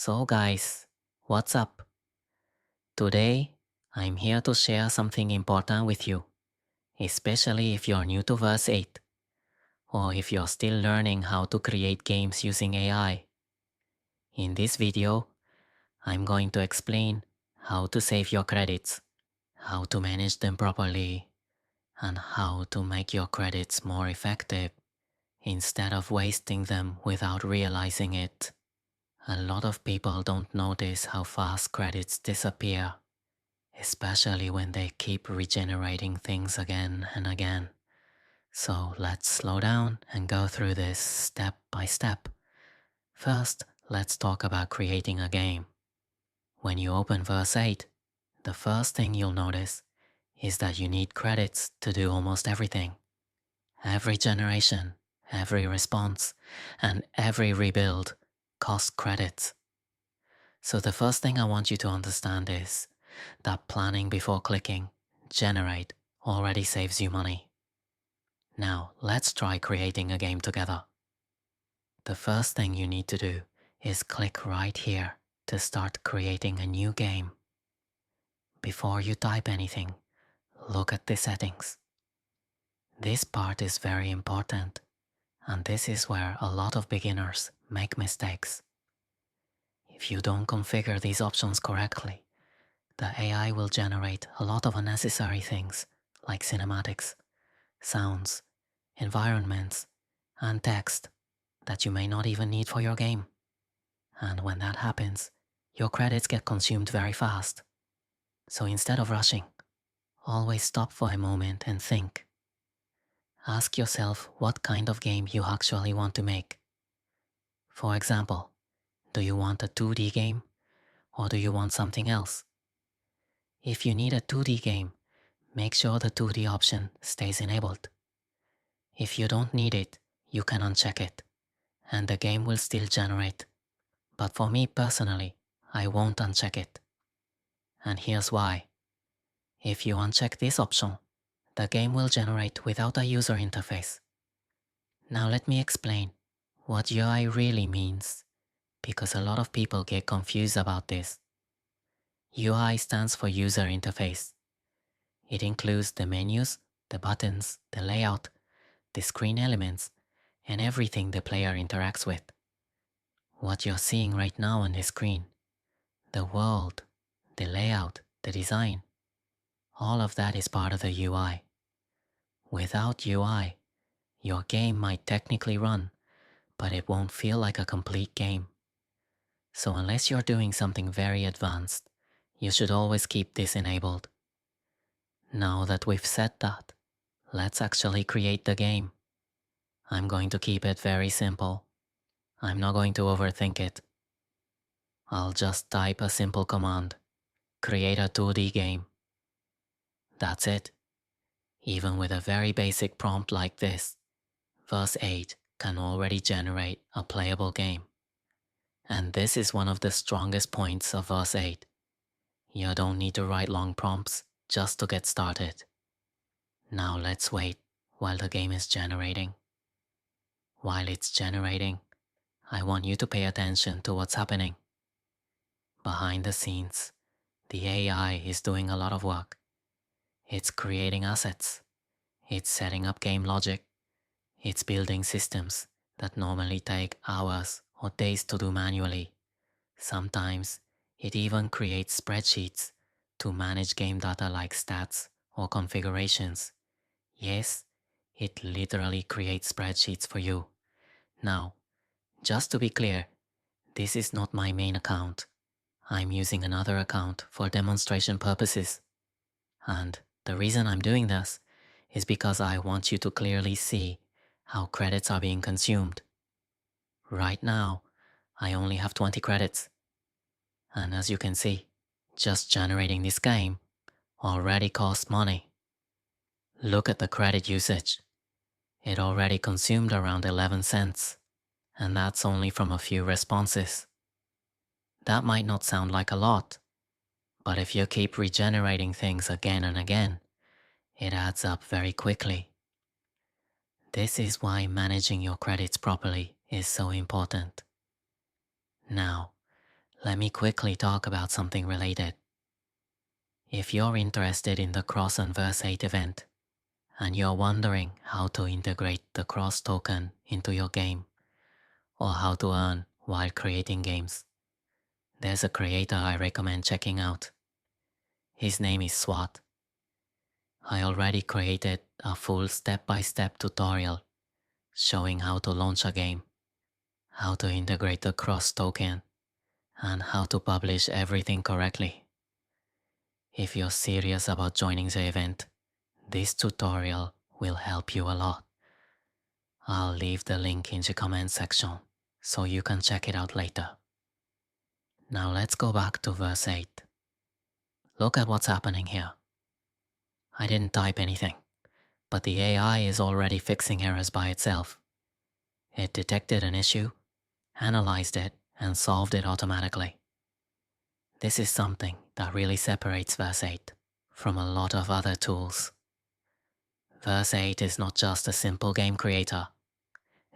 So guys, what's up? Today, I'm here to share something important with you, especially if you're new to Verse8, or if you're still learning how to create games using AI. In this video, I'm going to explain how to save your credits, how to manage them properly, and how to make your credits more effective instead of wasting them without realizing it. A lot of people don't notice how fast credits disappear, especially when they keep regenerating things again and again. So let's slow down and go through this step by step. First, let's talk about creating a game. When you open Verse8, the first thing you'll notice is that you need credits to do almost everything. Every generation, every response, and every rebuild costs credits. So the first thing I want you to understand is that planning before clicking generate already saves you money. Now let's try creating a game together. The first thing you need to do is click right here to start creating a new game. Before you type anything, look at the settings. This part is very important, and this is where a lot of beginners make mistakes. If you don't configure these options correctly, the AI will generate a lot of unnecessary things like cinematics, sounds, environments, and text that you may not even need for your game. And when that happens, your credits get consumed very fast. So instead of rushing, always stop for a moment and think. Ask yourself what kind of game you actually want to make. For example, do you want a 2D game or do you want something else? If you need a 2D game, make sure the 2D option stays enabled. If you don't need it, you can uncheck it, and the game will still generate. But for me personally, I won't uncheck it. And here's why. If you uncheck this option, the game will generate without a user interface. Now let me explain what UI really means, because a lot of people get confused about this. UI stands for user interface. It includes the menus, the buttons, the layout, the screen elements, and everything the player interacts with. What you're seeing right now on the screen, the world, the layout, the design, all of that is part of the UI. Without UI, your game might technically run, but it won't feel like a complete game. So unless you're doing something very advanced, you should always keep this enabled. Now that we've said that, let's actually create the game. I'm going to keep it very simple. I'm not going to overthink it. I'll just type a simple command, create a 2D game. That's it. Even with a very basic prompt like this, Verse8 can already generate a playable game. And this is one of the strongest points of Verse8. You don't need to write long prompts just to get started. Now let's wait while the game is generating. While it's generating, I want you to pay attention to what's happening. Behind the scenes, the AI is doing a lot of work. It's creating assets. It's setting up game logic. It's building systems that normally take hours or days to do manually. Sometimes it even creates spreadsheets to manage game data like stats or configurations. Yes, it literally creates spreadsheets for you. Now, just to be clear, this is not my main account. I'm using another account for demonstration purposes. And the reason I'm doing this is because I want you to clearly see how credits are being consumed. Right now, I only have 20 credits. And as you can see, just generating this game already costs money. Look at the credit usage. It already consumed around 11 cents, and that's only from a few responses. That might not sound like a lot, but if you keep regenerating things again and again, it adds up very quickly. This is why managing your credits properly is so important. Now, Let me quickly talk about something related. If you're interested in the Cross and Verse8 event, and you're wondering how to integrate the Cross token into your game, or how to earn while creating games, there's a creator I recommend checking out. His name is Swat. I already created a full step-by-step tutorial showing how to launch a game, how to integrate the Cross token, and how to publish everything correctly. If you're serious about joining the event, this tutorial will help you a lot. I'll leave the link in the comment section so you can check it out later. Now let's go back to verse 8. Look at what's happening here. I didn't type anything, but the AI is already fixing errors by itself. It detected an issue, analyzed it, and solved it automatically. This is something that really separates verse 8 from a lot of other tools. Verse 8 is not just a simple game creator,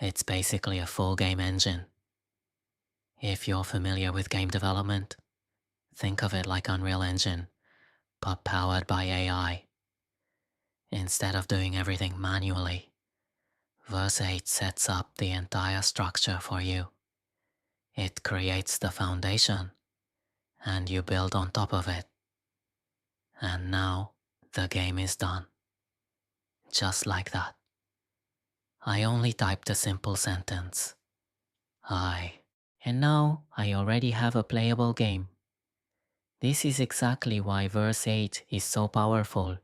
it's basically a full game engine. If you're familiar with game development, think of it like Unreal Engine, but powered by AI. Instead of doing everything manually, Verse 8 sets up the entire structure for you. It creates the foundation, and you build on top of it. And now, the game is done. Just like that. I only typed a simple sentence. And now I already have a playable game. This is exactly why verse 8 is so powerful.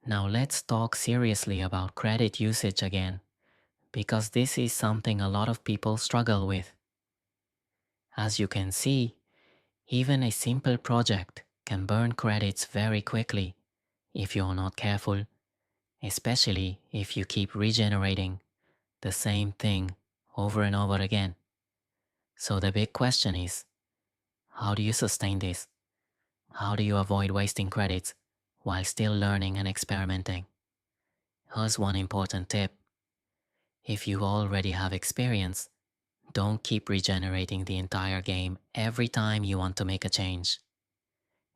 Now let's talk seriously about credit usage again, because this is something a lot of people struggle with. As you can see, even a simple project can burn credits very quickly if you're not careful, especially if you keep regenerating the same thing over and over again. So the big question is, how do you sustain this? How do you avoid wasting credits while still learning and experimenting? Here's one important tip. If you already have experience, don't keep regenerating the entire game every time you want to make a change.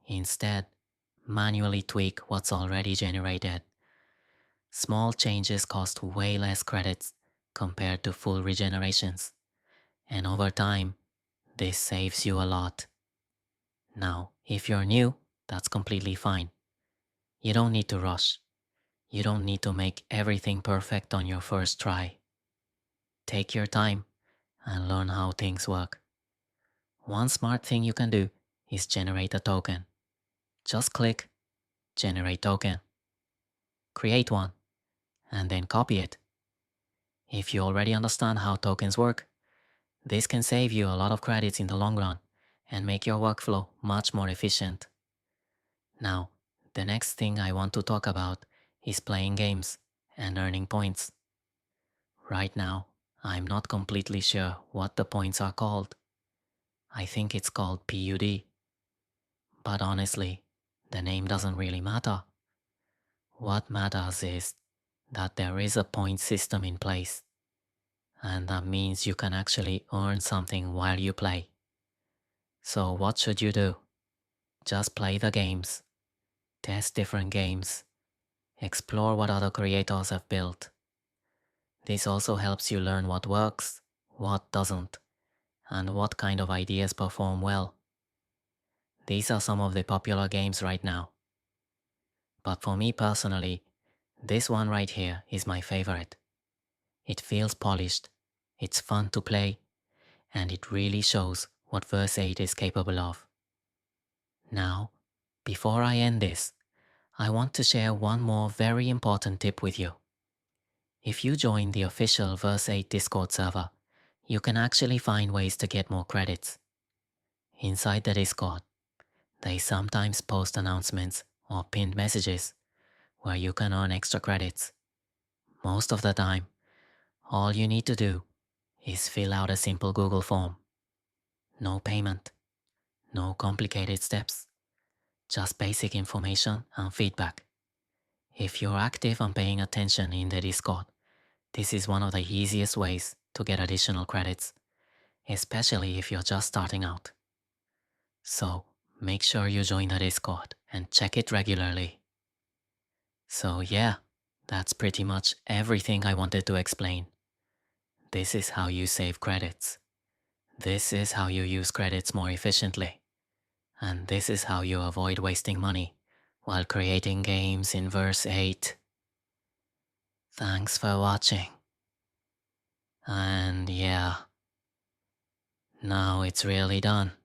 Instead, manually tweak what's already generated. Small changes cost way less credits compared to full regenerations, and over time, this saves you a lot. Now, if you're new, that's completely fine. You don't need to rush. You don't need to make everything perfect on your first try. Take your time and learn how things work. One smart thing you can do is generate a token. Just click Generate Token. Create one, and then copy it. If you already understand how tokens work, this can save you a lot of credits in the long run and make your workflow much more efficient. Now, the next thing I want to talk about is playing games and earning points. Right now, I'm not completely sure what the points are called. I think it's called PUD. But honestly, the name doesn't really matter. What matters is that there is a point system in place. And that means you can actually earn something while you play. So what should you do? Just play the games. Test different games. Explore what other creators have built. This also helps you learn what works, what doesn't, and what kind of ideas perform well. These are some of the popular games right now. But for me personally, this one right here is my favorite. It feels polished, it's fun to play, and it really shows what verse 8 is capable of. Now, before I end this, I want to share one more very important tip with you. If you join the official verse 8 Discord server, you can actually find ways to get more credits. Inside the Discord, they sometimes post announcements or pinned messages where you can earn extra credits. Most of the time, all you need to do is fill out a simple Google form. No payment, no complicated steps, just basic information and feedback. If you're active and paying attention in the Discord, this is one of the easiest ways to get additional credits, especially if you're just starting out. So make sure you join the Discord and check it regularly. So yeah, that's pretty much everything I wanted to explain. This is how you save credits. This is how you use credits more efficiently. And this is how you avoid wasting money while creating games in Verse8. Thanks for watching. And yeah, now it's really done.